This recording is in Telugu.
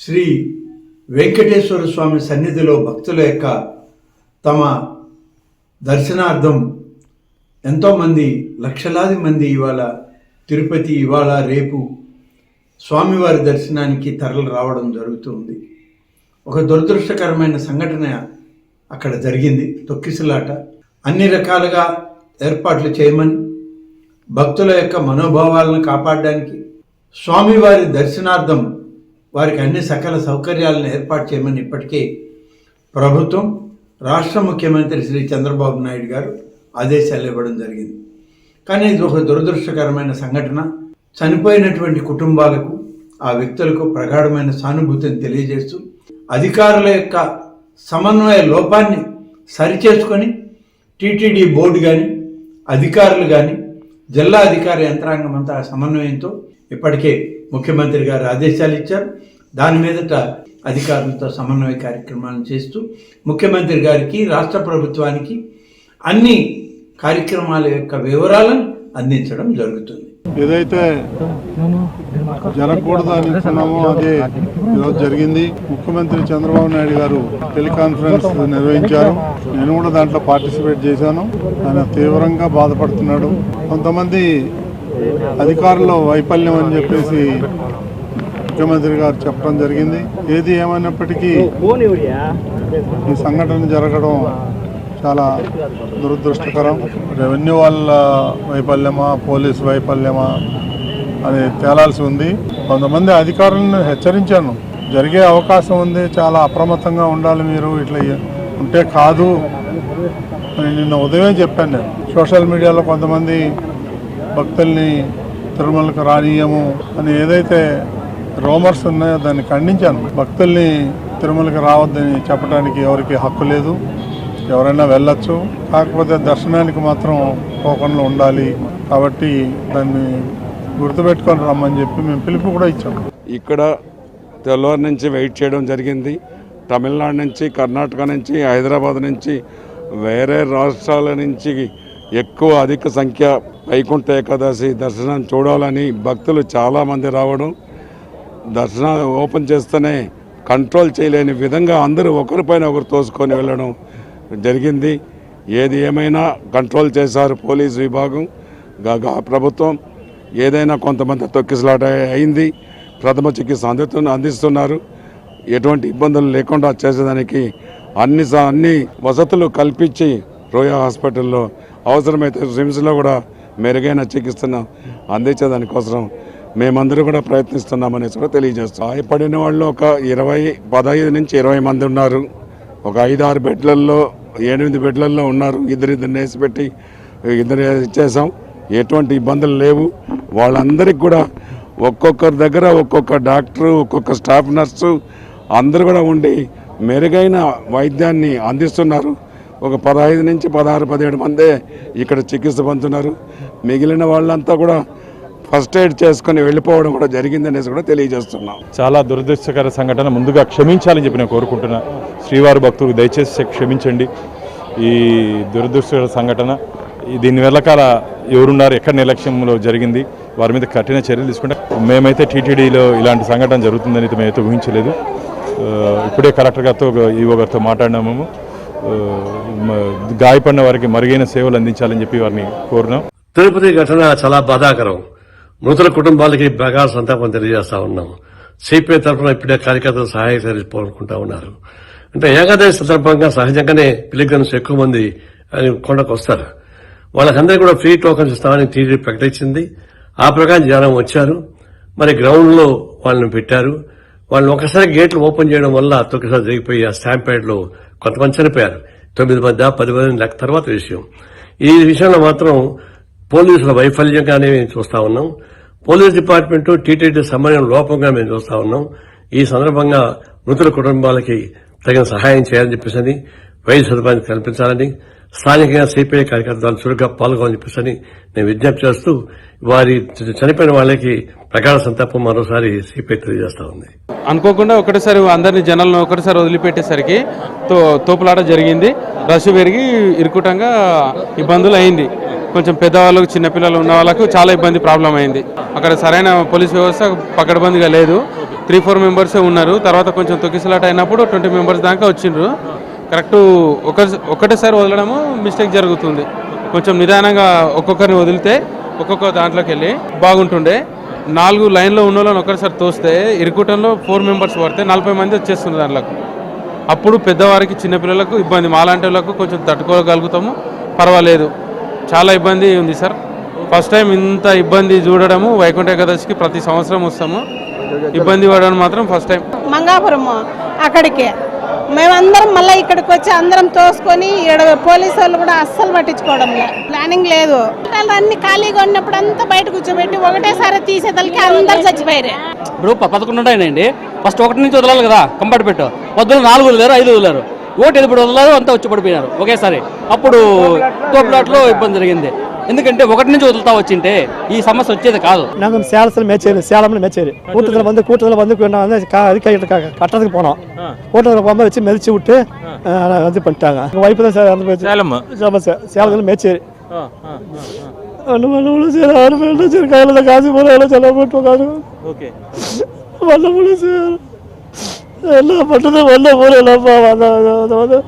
శ్రీ వెంకటేశ్వర స్వామి సన్నిధిలో భక్తుల యొక్క తమ దర్శనార్థం ఎంతోమంది లక్షలాది మంది ఇవాళ తిరుపతి ఇవాళ రేపు స్వామివారి దర్శనానికి తరలి రావడం జరుగుతుంది. ఒక దురదృష్టకరమైన సంఘటన అక్కడ జరిగింది. తొక్కిసలాట. అన్ని రకాలుగా ఏర్పాట్లు చేయమని, భక్తుల యొక్క మనోభావాలను కాపాడడానికి, స్వామివారి దర్శనార్థం వారికి అన్ని సకల సౌకర్యాలను ఏర్పాటు చేయమని ఇప్పటికే ప్రభుత్వం, రాష్ట్ర ముఖ్యమంత్రి శ్రీ చంద్రబాబు నాయుడు గారు ఆదేశాలు ఇవ్వడం జరిగింది. కానీ ఇది ఒక దురదృష్టకరమైన సంఘటన. చనిపోయినటువంటి కుటుంబాలకు, ఆ వ్యక్తులకు ప్రగాఢమైన సానుభూతిని తెలియజేస్తూ అధికారుల యొక్క సమన్వయ లోపాన్ని సరిచేసుకొని టీటీడీ బోర్డు కానీ, అధికారులు కానీ, జిల్లా అధికార యంత్రాంగం అంతా సమన్వయంతో ఇప్పటికే ముఖ్యమంత్రి గారు ఆదేశాలు ఇచ్చారు. దాని మీదట అధికారులతో సమన్వయ కార్యక్రమాలను చేస్తూ ముఖ్యమంత్రి గారికి, రాష్ట్ర ప్రభుత్వానికి అన్ని కార్యక్రమాల యొక్క వివరాలను అందించడం జరుగుతుంది. ఏదైతే జరగకూడదు అనుకున్నామో అదే ఈరోజు జరిగింది. ముఖ్యమంత్రి చంద్రబాబు నాయుడు గారు టెలికాన్ఫరెన్స్ నిర్వహించారు. నేను కూడా దాంట్లో పార్టిసిపేట్ చేశాను. ఆయన తీవ్రంగా బాధపడుతున్నాడు. కొంతమంది అధికారుల వైఫల్యం అని చెప్పేసి ముఖ్యమంత్రి గారు చెప్పడం జరిగింది. ఏది ఏమైనప్పటికీ ఈ సంఘటన జరగడం చాలా దురదృష్టకరం. రెవెన్యూ వాళ్ళ వైఫల్యమా, పోలీసు వైఫల్యమా అని తేలాల్సి ఉంది. కొంతమంది అధికారులను హెచ్చరించాను, జరిగే అవకాశం ఉంది, చాలా అప్రమత్తంగా ఉండాలి, మీరు ఇట్లా ఉంటే కాదు అని నిన్న ఉదయం చెప్పాను. నేను సోషల్ మీడియాలో కొంతమంది భక్తుల్ని తిరుమలకు రానీయము అని ఏదైతే రూమర్స్ ఉన్నాయో దాన్ని ఖండించాను. భక్తుల్ని తిరుమలకి రావద్దని చెప్పడానికి ఎవరికి హక్కు లేదు. ఎవరైనా వెళ్ళొచ్చు, కాకపోతే దర్శనానికి మాత్రం పోకుండా ఉండాలి. కాబట్టి దాన్ని గుర్తుపెట్టుకొని రమ్మని చెప్పి మేము పిలుపు కూడా ఇచ్చాం. ఇక్కడ తెల్లవారు నుంచి వెయిట్ చేయడం జరిగింది. తమిళనాడు నుంచి, కర్ణాటక నుంచి, హైదరాబాద్ నుంచి, వేరే రాష్ట్రాల నుంచి ఎక్కువ అధిక సంఖ్య వైకుంఠ ఏకాదశి దర్శనం చూడాలని భక్తులు చాలామంది రావడం, దర్శనం ఓపెన్ చేస్తేనే కంట్రోల్ చేయలేని విధంగా అందరూ ఒకరిపైన ఒకరు తోసుకొని వెళ్ళడం జరిగింది. ఏది ఏమైనా కంట్రోల్ చేశారు పోలీసు విభాగం, ప్రభుత్వం. ఏదైనా కొంతమంది తొక్కిసలాట అయింది, ప్రథమ చికిత్స అందిస్తున్నారు. ఎటువంటి ఇబ్బందులు లేకుండా చేసేదానికి అన్ని వసతులు కల్పించి రోయా హాస్పిటల్లో, అవసరమైతే రిమ్స్లో కూడా మెరుగైన చికిత్సను అందించేదానికోసం మేమందరూ కూడా ప్రయత్నిస్తున్నామనేసి కూడా తెలియజేస్తాం. గాయపడిన వాళ్ళు ఒక 15 నుంచి 20 మంది ఉన్నారు. ఒక 5-6 బెడ్లలో, 8 బెడ్లలో ఉన్నారు. ఇద్దరు వేసి పెట్టి ఇద్దరు ఇచ్చేసాం. ఎటువంటి ఇబ్బందులు లేవు. వాళ్ళందరికీ కూడా ఒక్కొక్కరి దగ్గర ఒక్కొక్క డాక్టరు, ఒక్కొక్క స్టాఫ్ నర్సు అందరూ కూడా ఉండి మెరుగైన వైద్యాన్ని అందిస్తున్నారు. ఒక 15 నుంచి 16-17 మందే ఇక్కడ చికిత్స పొందుతున్నారు. మిగిలిన వాళ్ళంతా కూడా ఫస్ట్ ఎయిడ్ చేసుకుని వెళ్ళిపోవడం కూడా జరిగిందనేసి కూడా తెలియజేస్తున్నాం. చాలా దురదృష్టకర సంఘటన. ముందుగా క్షమించాలని చెప్పి నేను కోరుకుంటున్నా. శ్రీవారి భక్తులు దయచేసి క్షమించండి ఈ దురదృష్టకర సంఘటన. దీని వెనకాల ఎవరున్నారు, ఎక్కడ నిర్లక్ష్యంలో జరిగింది, వారి మీద కఠిన చర్యలు తీసుకుంటే. మేమైతే టీటీడీలో ఇలాంటి సంఘటన జరుగుతుందని మేమైతే ఊహించలేదు. ఇప్పుడే కలెక్టర్ గారితో, ఈవో గారితో మాట్లాడినాము. గాయపడిన వారికి మరుగైన సేవలు అందించాలని చెప్పి వారిని కోరినాం. తిరుపతి ఘటన చాలా బాధాకరం. మృతుల కుటుంబాలకి బాగా సంతాపం తెలియజేస్తా ఉన్నాం. సిపిఐ తరఫున ఇప్పుడే కార్యకర్తలు సహాయ చర్యలు కోరుకుంటా ఉన్నారు. అంటే ఏకాదశి సందర్భంగా సహజంగానే పిలిగ్రిమ్స్ ఎక్కువ మంది కొండకు వస్తారు. వాళ్ళకందరికీ కూడా ఫ్రీ టోకన్స్ ఇస్తామని టీడీ ప్రకటించింది. ఆ ప్రకారం జనం వచ్చారు. మరి గ్రౌండ్ లో వాళ్ళని పెట్టారు. వాళ్ళని ఒకసారి గేట్లు ఓపెన్ చేయడం వల్ల తొక్కిసారి జరిగిపోయి ఆ స్టాంపేడ్ లో కొంతమంది చనిపోయారు. 9 మంది 10 మంది లెక్క తర్వాత విషయం. ఈ విషయంలో మాత్రం పోలీసుల వైఫల్యంగానే మేము చూస్తా ఉన్నాం. పోలీస్ డిపార్ట్మెంట్ టీటీడీ సమన్వయం లోపంగా మేము చూస్తా ఉన్నాం. ఈ సందర్భంగా మృతుల కుటుంబాలకి తగిన సహాయం చేయాలని చెప్పేసి, వైద్య సదుపాయాన్ని కల్పించాలని, స్థానికంగా సిపిఐ కార్యకర్తలు చురుగ్గా పాల్గొని చెప్పేసి నేను విజ్ఞప్తి చేస్తూ వారి చనిపోయిన వాళ్ళకి ప్రగాఢ సంతాపం మరోసారి సిపిఐ తెలియజేస్తా ఉంది. అనుకోకుండా ఒకటేసారి అందరినీ జనాలను ఒకటేసారి వదిలిపెట్టేసరికి తోపులాట జరిగింది. రష్ పెరిగి ఇరుకుటంగా ఇబ్బందులు అయింది. కొంచెం పెద్దవాళ్ళకు, చిన్నపిల్లలు ఉన్న వాళ్ళకు చాలా ప్రాబ్లం అయింది. అక్కడ సరైన పోలీస్ వ్యవస్థ పకడ్బందీగా లేదు. 3-4 మెంబర్సే ఉన్నారు. తర్వాత కొంచెం తొక్కిసలాట అయినప్పుడు 20 మెంబర్స్ దాకా వచ్చిండ్రు. కరెక్ట్ ఒకటేసారి వదలడము మిస్టేక్ జరుగుతుంది. కొంచెం నిదానంగా ఒక్కొక్కరిని వదిలితే ఒక్కొక్క దాంట్లోకి వెళ్ళి బాగుంటుండే. 4 లైన్లో ఉన్న వాళ్ళని ఒకరిసారి తోస్తే ఇరుకుటంలో 4 మెంబర్స్ పడితే 40 మంది వచ్చేస్తున్నారు దాంట్లోకి. అప్పుడు పెద్దవారికి చిన్నపిల్లలకు ఇబ్బంది, మాలాంటి వాళ్ళకు కొంచెం తట్టుకోగలుగుతాము, పర్వాలేదు. చాలా ఇబ్బంది ఉంది సార్. ఫస్ట్ టైం ఇంత ఇబ్బంది చూడడము. వైకుంఠ ఏకాదశికి ప్రతి సంవత్సరం వస్తాము, ఇబ్బంది పడడం మాత్రం ఫస్ట్ టైం. మంగాపురము అక్కడికి మేమందరం మళ్ళీ ఇక్కడికి వచ్చి అందరం తోసుకొని పోలీసు వాళ్ళు కూడా అస్సలు పట్టించుకోవడం ప్లానింగ్ లేదు. అన్ని ఖాళీగా ఉన్నప్పుడు అంతా బయట కూర్చోబెట్టి ఒకటేసారి తీసేదలకి అందరు చచ్చిపోయారు. ఇప్పుడు 11 ఉంటాయండి. ఫస్ట్ 1 నుంచి వదలాలి కదా, కంపార్ట్మెంట్ పొద్దున 4 వదిలేరు, 5 వదిలేరు, ఓటు ఎప్పుడు వదలరు, అంతా వచ్చి పడిపోయినారు ఒకేసారి. అప్పుడు తోపులాట్లో ఇబ్బంది జరిగింది. ఎందుకంటే 1 నుంచి వదులుతా వచ్చింటే ఈ సమస్య వచ్చేది కాదు. நாங்கள் சேலத்தில் மேச்சேரி சேலம்ல மேச்சேரி கூட்டத்தில் வந்து கட்டுறதுக்கு போனோம். கூட்டத்தில் போகும்போது வச்சு மெதிச்சு விட்டு இது பண்ணிட்டாங்க. எங்கள் வைப்பு தான் சார் அந்த சேலத்தில் மேச்சேரி சரி கையில் காசு போல எல்லாம் செலவு போட்டு உட்காந்து வந்த போல சார் எல்லாம் பண்ணுறது வந்த போல எல்லாம் எல்லாம் பண்ணுறது